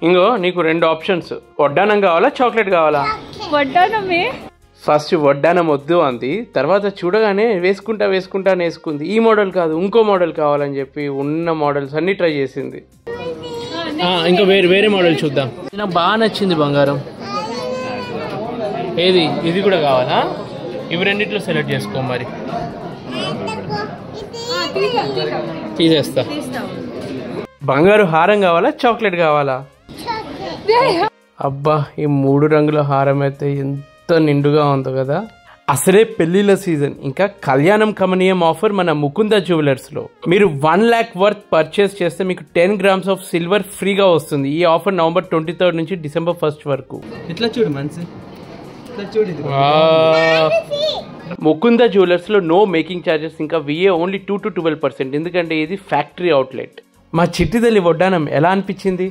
ఇంకో నీకు 2 ఆప్షన్స్, వడ్డానం కావాలా చాక్లెట్ కావాలా? వడ్డానమే. ఫస్ట్ వడ్డానం వద్దు అంది, తర్వాత చూడగానే వేసుకుంటా అని వేసుకుంది. ఈ మోడల్ కాదు ఇంకో మోడల్ కావాలని చెప్పి ఉన్న మోడల్స్ అన్ని ట్రై చేసింది. ఇంకా వేరే మోడల్ చూద్దాం. నాకు బాగా నచ్చింది బంగారం. ఏది? ఇది కూడా కావాలా? ఇవి రెండిట్లో సెలెక్ట్ చేసుకో మరి. తీసేస్తా. బంగారు హారం కావాలా చాక్లెట్ కావాలా? అబ్బా ఈ 3 రంగుల హారం అయితే ఎంత నిండుగా ఉందో కదా. అసలే పెళ్లిళ్ళ సీజన్, ఇంకా కళ్యాణం కమనీయం ఆఫర్ మన ముకుంద జ్యువెలర్స్ లో. మీరు 1 lakh వర్త్ పర్చేస్ చేస్తే మీకు 10 grams ఆఫ్ సిల్వర్ ఫ్రీగా వస్తుంది. ఈ ఆఫర్ November 23rd నుంచి December 1st వరకు. ఇట్లా చూడు మనసు, ఇట్లా చూడు. ముకుంద జ్యువెలర్స్ లో నో మేకింగ్ ఛార్జెస్, ఇంకా VA ఓన్లీ 2 to 12%. ఎందుకంటే ఇది ఫ్యాక్టరీ అవుట్లెట్. మా చిట్టి తల్లి వడ్డానం ఎలా అనిపించింది?